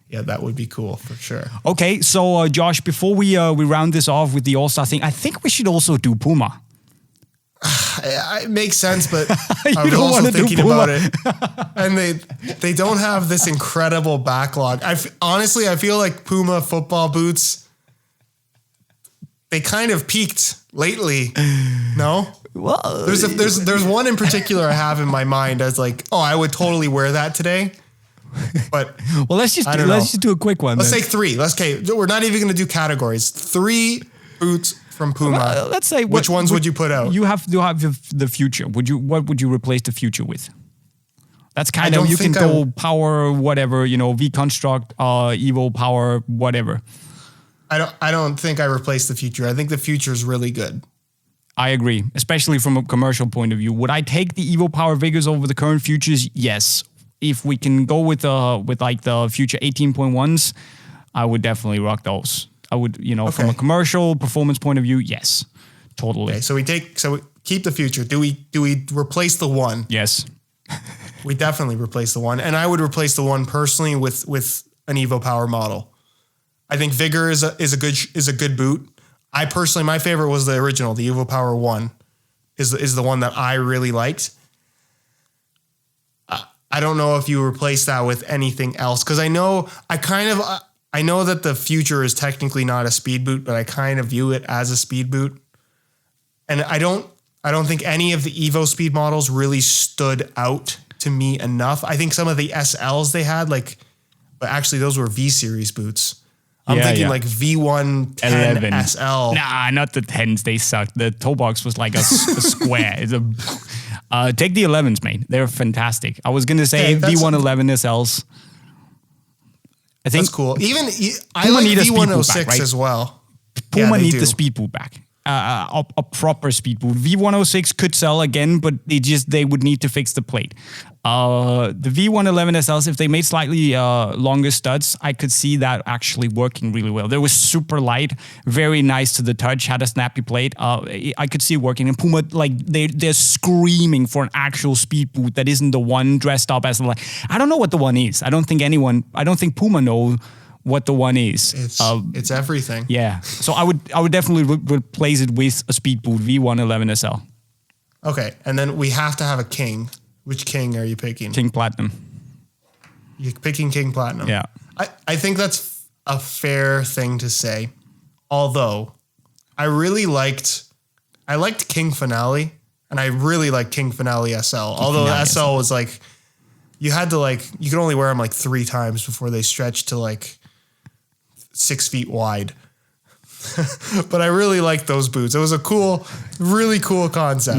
Speaker 1: Yeah, that would be cool for sure.
Speaker 2: Okay, so Josh, before we round this off with the All-Star thing, I think we should also do Puma.
Speaker 1: It makes sense, but I was also thinking about it. And they don't have this incredible backlog. Honestly, I feel like Puma football boots, they kind of peaked lately. No?
Speaker 2: Well,
Speaker 1: there's one in particular I have in my mind as like, oh, I would totally wear that today. But
Speaker 2: well, let's just do a quick one.
Speaker 1: Let's say 3. We're not even going to do categories. 3 boots from Puma.
Speaker 2: Let's say
Speaker 1: which ones would you put out?
Speaker 2: You have to have the Future. What would you replace the Future with? That's kind of, you can go power, whatever, V Construct, Evo Power, whatever.
Speaker 1: I don't think I replaced the Future. I think the Future is really good.
Speaker 2: I agree, especially from a commercial point of view. Would I take the Evo Power Vigors over the current Futures? Yes. If we can go with like the Future 18.1s, I would definitely rock those. I would, from a commercial performance point of view, yes, totally. Okay,
Speaker 1: so we keep the Future. Do we replace the 1?
Speaker 2: Yes.
Speaker 1: We definitely replace the 1, and I would replace the 1 personally with an Evo Power model. I think Vigor is a good boot. I personally, my favorite was the original, the Evo Power 1 is the one that I really liked. I don't know if you replace that with anything else, because I know that the Future is technically not a speed boot, but I kind of view it as a speed boot. And I don't think any of the Evo speed models really stood out to me enough. I think some of the SLs they had, but actually those were V series boots. I'm thinking like V1 10 11. SL.
Speaker 2: Nah, not the 10s. They sucked. The toe box was like a square. It's take the 11s, mate. They're fantastic. I was going to say V1 11 SLs. I think
Speaker 1: that's cool. Even I like V106 back, right? As well.
Speaker 2: Puma need the speed boot back. A proper speed boot. V106 could sell again, but they would need to fix the plate. The V111 SLs, if they made slightly longer studs, I could see that actually working really well. They were super light, very nice to the touch, had a snappy plate. I could see it working. And Puma, they're screaming for an actual speed boot that isn't the one dressed up as I don't know what the one is. I don't think Puma know what the one is.
Speaker 1: It's everything.
Speaker 2: Yeah. So I would definitely replace it with a speed boot V111 SL.
Speaker 1: Okay. And then we have to have a King. Which King are you picking?
Speaker 2: King Platinum.
Speaker 1: You're picking King Platinum.
Speaker 2: Yeah.
Speaker 1: I think that's a fair thing to say. Although I liked King Finale, and I really liked King Finale SL. Although the SL was you had to you could only wear them 3 times before they stretched to 6 feet wide. But I really liked those boots. It was a really cool concept.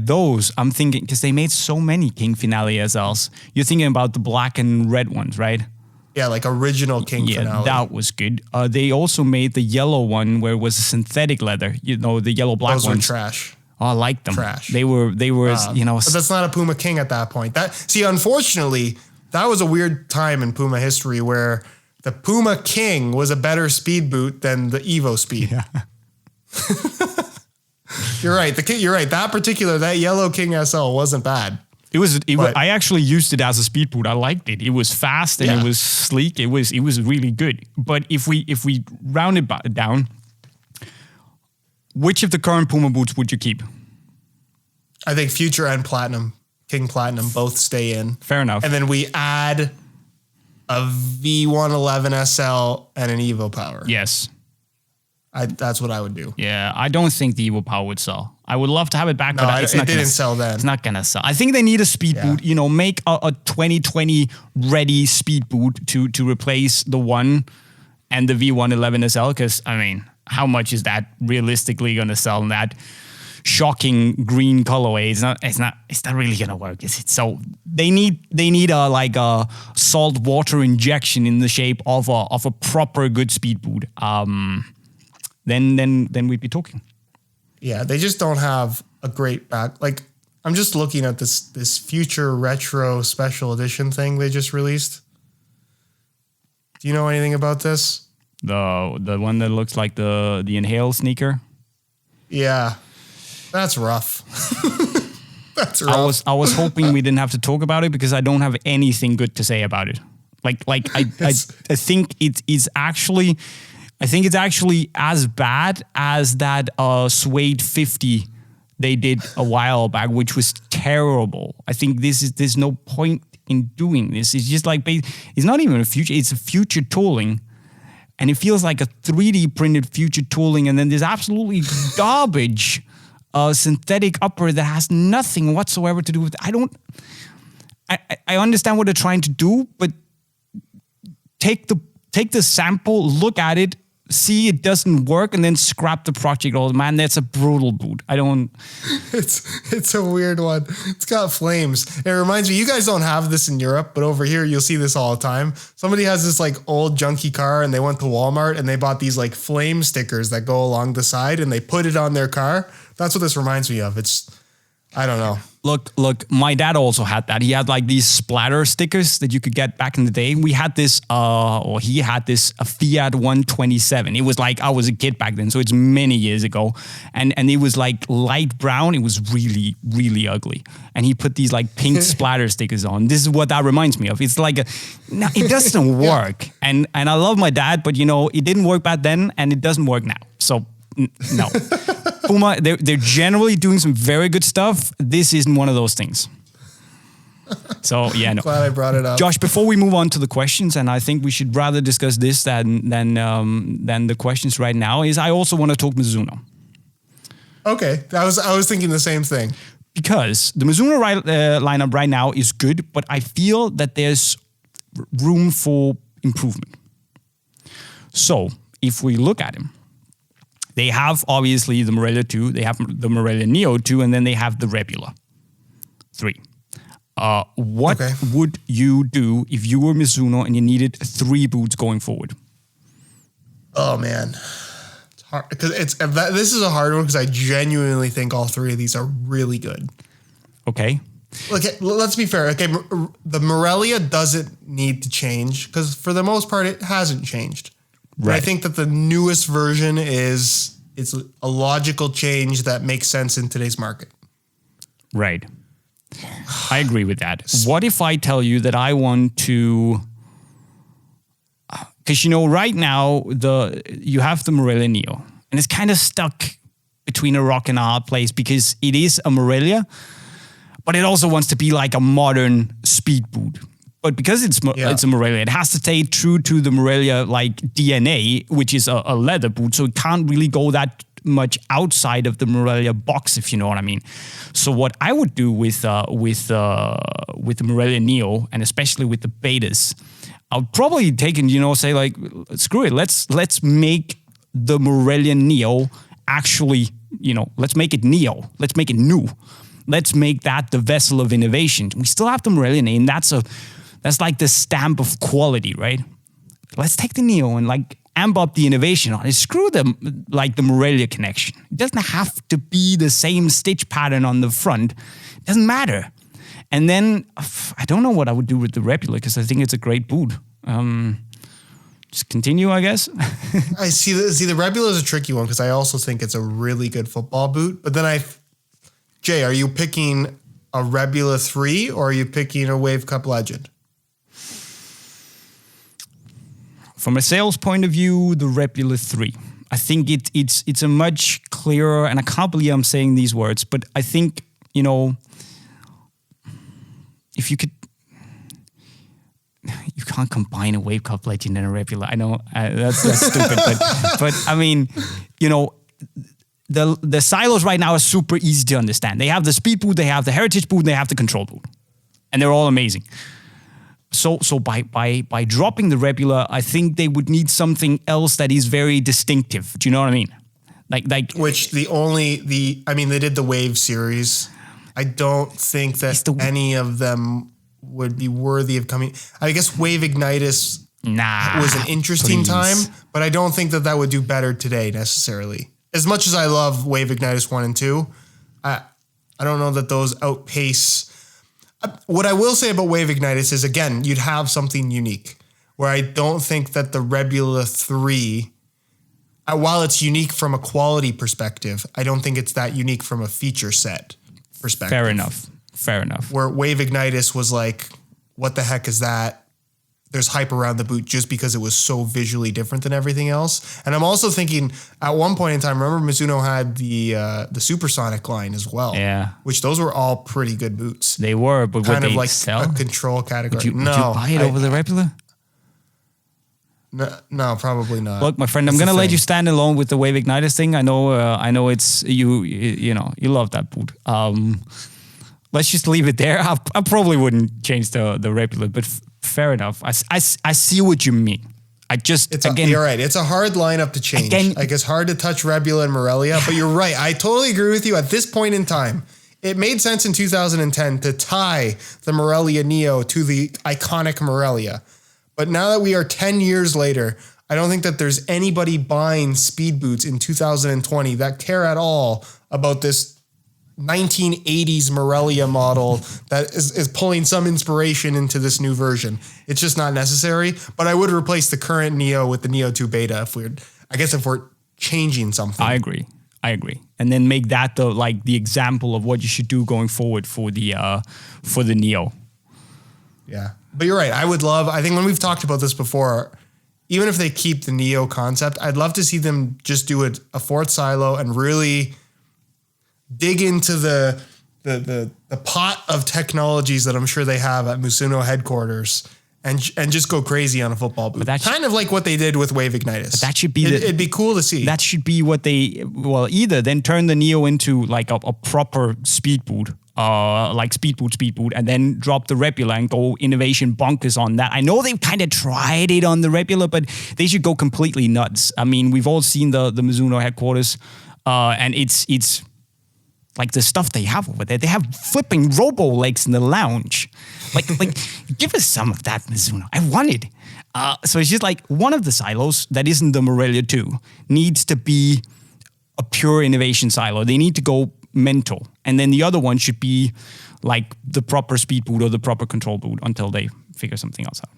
Speaker 2: Those. I'm thinking, because they made so many King Finale SLs. You're thinking about the black and red ones, right?
Speaker 1: Yeah, original King Finale.
Speaker 2: Yeah, that was good. They also made the yellow one where it was a synthetic leather. The yellow-black ones.
Speaker 1: Those were trash.
Speaker 2: Oh, I liked them.
Speaker 1: Trash.
Speaker 2: They were
Speaker 1: But that's not a Puma King at that point. Unfortunately, that was a weird time in Puma history where the Puma King was a better speed boot than the Evo Speed.
Speaker 2: Yeah.
Speaker 1: You're right. You're right. That yellow King SL wasn't bad.
Speaker 2: I actually used it as a speed boot. I liked it. It was fast and it was sleek. It was really good. But if we round it down, which of the current Puma boots would you keep?
Speaker 1: I think Future and Platinum, King Platinum, both stay in.
Speaker 2: Fair enough.
Speaker 1: And then we add a V111 SL and an Evo Power.
Speaker 2: Yes.
Speaker 1: That's what I would do.
Speaker 2: Yeah, I don't think the Evo Power would sell. I would love to have it back, but it
Speaker 1: didn't sell then.
Speaker 2: It's not going to sell. I think they need a speed boot, make a 2020 ready speed boot to replace the one and the V111 SL, because, I mean, how much is that realistically going to sell in that shocking green colorway? It's not really going to work, is it? So they need a salt water injection in the shape of a proper good speed boot. Then we'd be talking.
Speaker 1: Yeah, they just don't have a great back. Like, I'm just looking at this Future Retro Special Edition thing they just released. Do you know anything about this?
Speaker 2: The one that looks like the Inhale sneaker?
Speaker 1: Yeah. That's rough. That's rough.
Speaker 2: I was hoping we didn't have to talk about it because I don't have anything good to say about it. I think it's actually as bad as that Suede 50 they did a while back, which was terrible. I think there's no point in doing this. It's just like, it's not even a Future, it's a Future tooling. And it feels like a 3D printed Future tooling. And then there's absolutely garbage synthetic upper that has nothing whatsoever to do with it. I understand what they're trying to do, but take the sample, look at it, see it doesn't work, and then scrap the project. Oh man, that's a brutal boot.
Speaker 1: It's a weird one. It's got flames. It reminds me, you guys don't have this in Europe, but over here you'll see this all the time. Somebody has this like old junky car and they went to Walmart and they bought these like flame stickers that go along the side and they put it on their car. That's what this reminds me of. I don't know.
Speaker 2: Look, my dad also had that. He had like these splatter stickers that you could get back in the day. We had this, he had this, a Fiat 127. It was like, I was a kid back then, so it's many years ago. And it was like light brown. It was really, really ugly. And he put these like pink splatter stickers on. This is what that reminds me of. It's like, it doesn't work. And I love my dad, but it didn't work back then and it doesn't work now. So no. Puma, they're generally doing some very good stuff. This isn't one of those things. So yeah, no.
Speaker 1: Glad I brought it up,
Speaker 2: Josh. Before we move on to the questions, and I think we should rather discuss this than the questions right now. Is I also want to talk Mizuno.
Speaker 1: Okay, I was thinking the same thing,
Speaker 2: because the Mizuno lineup right now is good, but I feel that there's room for improvement. So if we look at him. They have, obviously, the Morelia 2, they have the Morelia Neo 2, and then they have the Rebula 3. What would you do if you were Mizuno and you needed 3 boots going forward?
Speaker 1: Oh, man. It's hard, because this is a hard one because I genuinely think all 3 of these are really good.
Speaker 2: Okay.
Speaker 1: Okay, let's be fair. Okay, the Morelia doesn't need to change because for the most part, it hasn't changed. Right. I think that the newest version it's a logical change that makes sense in today's market.
Speaker 2: Right. I agree with that. What if I tell you that I want to, because right now you have the Morelia Neo and it's kind of stuck between a rock and a hard place because it is a Morelia, but it also wants to be like a modern speed boot. But because it's a Morelia, it has to stay true to the Morelia like DNA, which is a leather boot. So it can't really go that much outside of the Morelia box, if you know what I mean. So what I would do with the Morelia Neo, and especially with the betas, I'll probably take and say like, screw it, let's make the Morelia Neo actually, let's make it Neo, let's make it new, let's make that the vessel of innovation. We still have the Morelia name, that's like the stamp of quality, right? Let's take the Neo and like amp up the innovation on it. Screw the Morelia connection. It doesn't have to be the same stitch pattern on the front. It doesn't matter. And then I don't know what I would do with the Rebula because I think it's a great boot. Just continue, I guess.
Speaker 1: I see the Rebula is a tricky one because I also think it's a really good football boot. But then Jay, are you picking a Rebula 3 or are you picking a Wave Cup Legend?
Speaker 2: From a sales point of view, the Rebula 3. I think it's a much clearer, and I can't believe I'm saying these words, but I think, if you could, you can't combine a Wave Cup Legend and a Rebula. I know that's stupid, but I mean, the silos right now are super easy to understand. They have the speed boot, they have the heritage boot, and they have the control boot, and they're all amazing. So by dropping the Rebula, I think they would need something else that is very distinctive. Do you know what I mean? Like
Speaker 1: which they did the Wave series. I don't think that any of them would be worthy of coming. I guess Wave Ignitus was an interesting time, but I don't think that would do better today necessarily. As much as I love Wave Ignitus 1 and 2, I don't know that those outpace. What I will say about Wave Ignitus is, again, you'd have something unique where I don't think that the Rebula 3, while it's unique from a quality perspective, I don't think it's that unique from a feature set perspective.
Speaker 2: Fair enough.
Speaker 1: Where Wave Ignitus was like, what the heck is that? There's hype around the boot just because it was so visually different than everything else. And I'm also thinking at one point in time, remember Mizuno had the Supersonic line as well.
Speaker 2: Yeah.
Speaker 1: Which those were all pretty good boots.
Speaker 2: They were, but
Speaker 1: kind
Speaker 2: would
Speaker 1: of
Speaker 2: they
Speaker 1: like
Speaker 2: sell?
Speaker 1: A control category.
Speaker 2: Would you buy it over the Rebula?
Speaker 1: No, probably not.
Speaker 2: Look, my friend, I'm going to let you stand alone with the Wave Ignitus thing. I know it's you love that boot. Let's just leave it there. I probably wouldn't change the Rebula, but fair enough. I see what you mean.
Speaker 1: You're right. It's a hard lineup to change. It's hard to touch Rebula and Morelia, but you're right. I totally agree with you. At this point in time, it made sense in 2010 to tie the Morelia Neo to the iconic Morelia. But now that we are 10 years later, I don't think that there's anybody buying speed boots in 2020 that care at all about this 1980s Morelia model that is pulling some inspiration into this new version. It's just not necessary. But I would replace the current Neo with the Neo 2 Beta if we're changing something.
Speaker 2: I agree. And then make that the example of what you should do going forward for the Neo.
Speaker 1: Yeah. But you're right. I think when we've talked about this before, even if they keep the Neo concept, I'd love to see them just do a fourth silo and really dig into the pot of technologies that I'm sure they have at Mizuno headquarters and just go crazy on a football boot. Kind of like what they did with Wave Ignitus.
Speaker 2: That should be
Speaker 1: it'd be cool to see.
Speaker 2: That should be what either then turn the Neo into like a proper speed boot, like speed boot, and then drop the Rebula and go innovation bonkers on that. I know they've kind of tried it on the Rebula, but they should go completely nuts. I mean, we've all seen the Mizuno headquarters, and it's like the stuff they have over there. They have flipping robo legs in the lounge. Like give us some of that, Mizuno. I want it. So it's just like one of the silos that isn't the Morelia 2 needs to be a pure innovation silo. They need to go mental. And then the other one should be like the proper speed boot or the proper control boot until they figure something else out.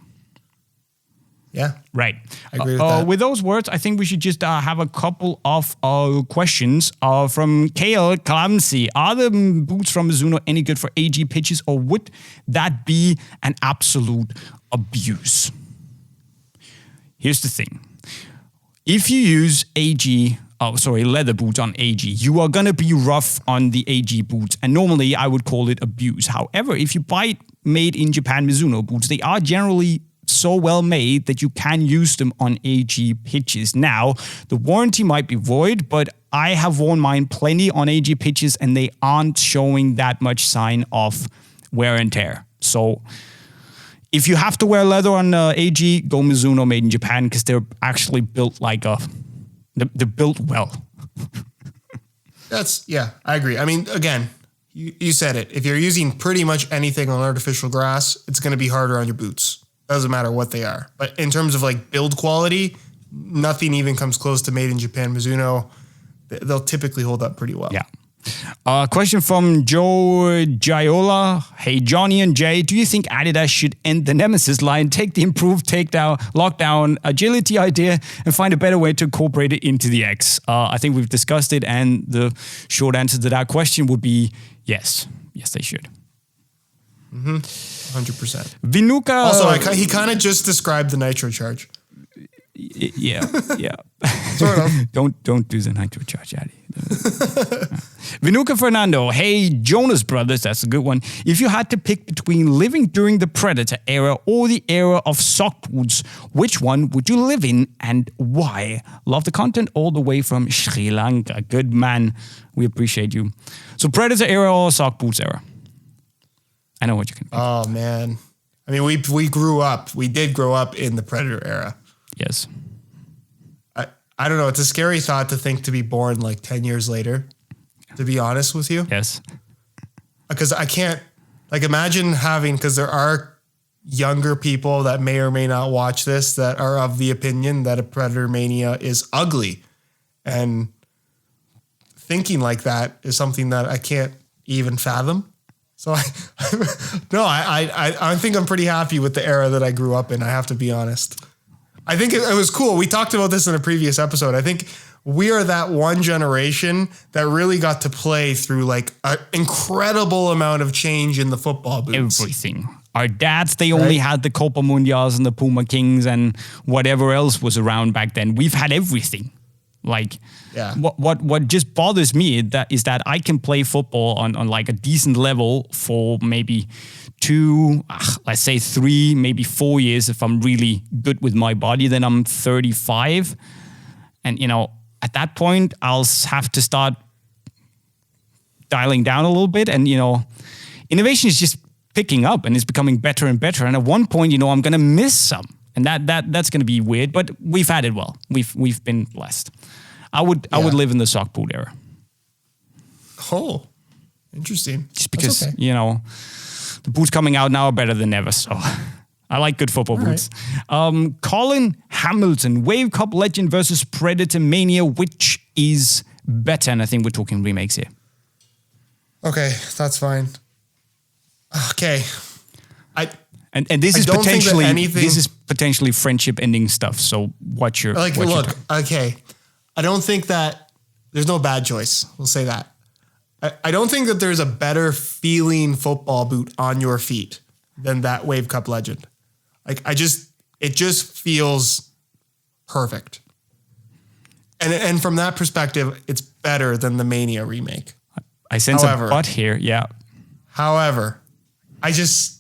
Speaker 1: Yeah.
Speaker 2: Right.
Speaker 1: I agree with that.
Speaker 2: With those words, I think we should just have a couple of questions from Kale Clamsey. Are the boots from Mizuno any good for AG pitches, or would that be an absolute abuse? Here's the thing. If you use leather boots on AG, you are going to be rough on the AG boots. And normally I would call it abuse. However, if you buy made in Japan Mizuno boots, they are generally so well made that you can use them on AG pitches. Now, the warranty might be void, but I have worn mine plenty on AG pitches and they aren't showing that much sign of wear and tear. So if you have to wear leather on AG, go Mizuno made in Japan because they're actually built they're built well.
Speaker 1: I agree. I mean, again, you said it. If you're using pretty much anything on artificial grass, it's going to be harder on your boots. Doesn't matter what they are. But in terms of like build quality, nothing even comes close to made in Japan Mizuno. They'll typically hold up pretty well.
Speaker 2: Yeah. Question from Joe Giola. Hey, Johnny and Jay, do you think Adidas should end the Nemesis line, take the improved takedown, lockdown, agility idea, and find a better way to incorporate it into the X? I think we've discussed it, and the short answer to that question would be yes. Yes, they should.
Speaker 1: 100%.
Speaker 2: Vinuka.
Speaker 1: Also, he kind of just described the nitro charge.
Speaker 2: Yeah.
Speaker 1: Sort of.
Speaker 2: Don't do the nitro charge, Addy. Vinuka Fernando. Hey, Jonas Brothers. That's a good one. If you had to pick between living during the Predator era or the era of sock boots, which one would you live in and why? Love the content all the way from Sri Lanka. Good man. We appreciate you. So Predator era or sock boots era? I know what you can pick.
Speaker 1: Oh, man. I mean, we did grow up in the Predator era.
Speaker 2: Yes.
Speaker 1: I don't know. It's a scary thought to think to be born like 10 years later, to be honest with you.
Speaker 2: Yes.
Speaker 1: Because I can't, like, imagine having, because there are younger people that may or may not watch this that are of the opinion that a Predator Mania is ugly. And thinking like that is something that I can't even fathom. So I think I'm pretty happy with the era that I grew up in. I have to be honest. I think it was cool. We talked about this in a previous episode. I think we are that one generation that really got to play through like an incredible amount of change in the football boots.
Speaker 2: Everything. Our dads, they only had the Copa Mundials and the Puma Kings and whatever else was around back then. We've had everything. Like, what just bothers me is that I can play football on like a decent level for maybe 2, let's say 3, maybe 4 years if I'm really good with my body. Then I'm 35. And, at that point, I'll have to start dialing down a little bit. And, innovation is just picking up and it's becoming better and better. And at one point, I'm going to miss some. And that's going to be weird, but we've had it well. We've been blessed. I would live in the sock boot era.
Speaker 1: Oh, interesting.
Speaker 2: Just because, the boots coming out now are better than ever. So I like good football boots. Right. Colin Hamilton, Wave Cup Legend versus Predator Mania, which is better? And I think we're talking remakes here. Okay,
Speaker 1: that's fine. Okay.
Speaker 2: And this is potentially friendship ending stuff. So what's your
Speaker 1: okay. I don't think that there's no bad choice. We'll say that. I don't think that there's a better feeling football boot on your feet than that Wave Cup Legend. Like it just feels perfect. And from that perspective, it's better than the Mania remake.
Speaker 2: I sense a but here, yeah.
Speaker 1: However, I just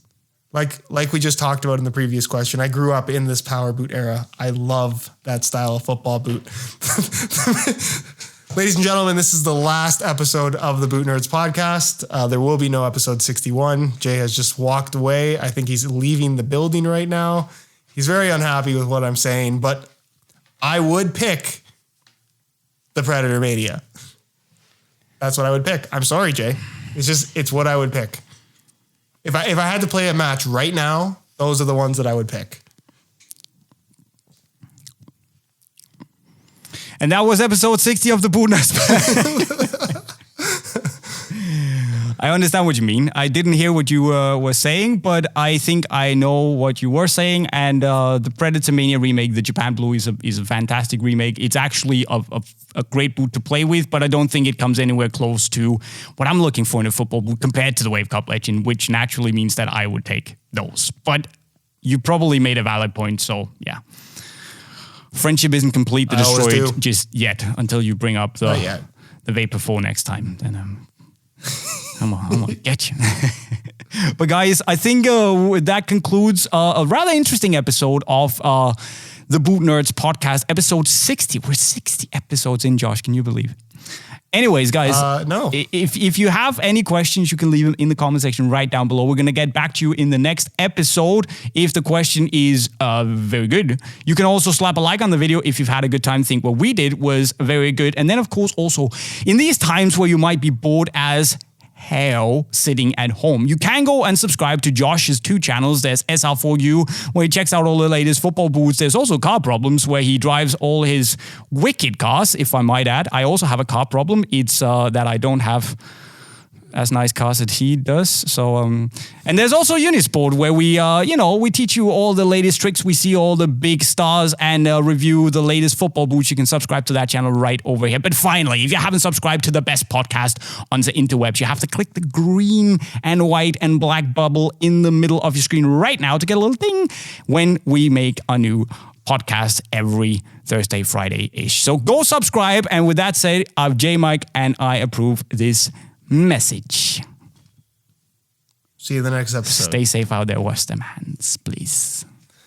Speaker 1: like we just talked about in the previous question, I grew up in this power boot era. I love that style of football boot. Ladies and gentlemen, this is the last episode of the Boot Nerds podcast. There will be no episode 61. Jay has just walked away. I think he's leaving the building right now. He's very unhappy with what I'm saying, but I would pick the Predator Mania. That's what I would pick. I'm sorry, Jay. It's what I would pick. If I had to play a match right now, those are the ones that I would pick.
Speaker 2: And that was episode 60 of the Boot Nerds. I understand what you mean. I didn't hear what you were saying, but I think I know what you were saying. And the Predator Mania remake, the Japan Blue, is a fantastic remake. It's actually a great boot to play with, but I don't think it comes anywhere close to what I'm looking for in a football boot compared to the Wave Cup Legend, which naturally means that I would take those. But you probably made a valid point, so yeah. Friendship isn't complete to destroy it just yet until you bring up the Vapor 4 next time. Then I'm gonna get you. But guys, I think that concludes a rather interesting episode of the Boot Nerds podcast, episode 60. We're 60 episodes in, Josh. Can you believe it? Anyways, guys,
Speaker 1: no.
Speaker 2: If you have any questions, you can leave them in the comment section right down below. We're going to get back to you in the next episode. If the question is very good, you can also slap a like on the video if you've had a good time. Think what we did was very good. And then, of course, also in these times where you might be bored as hell sitting at home. You can go and subscribe to Josh's 2 channels. There's SR4U, where he checks out all the latest football boots. There's also Car Problems, where he drives all his wicked cars, if I might add. I also have a car problem. It's that I don't have as nice cars as he does. So, and there's also Unisport, where we, we teach you all the latest tricks. We see all the big stars and review the latest football boots. You can subscribe to that channel right over here. But finally, if you haven't subscribed to the best podcast on the interwebs, you have to click the green and white and black bubble in the middle of your screen right now to get a little ding when we make a new podcast every Thursday, Friday-ish. So go subscribe. And with that said, I'm JayMike and I approve this message.
Speaker 1: See you in the next episode.
Speaker 2: Stay safe out there. Wash them hands, please.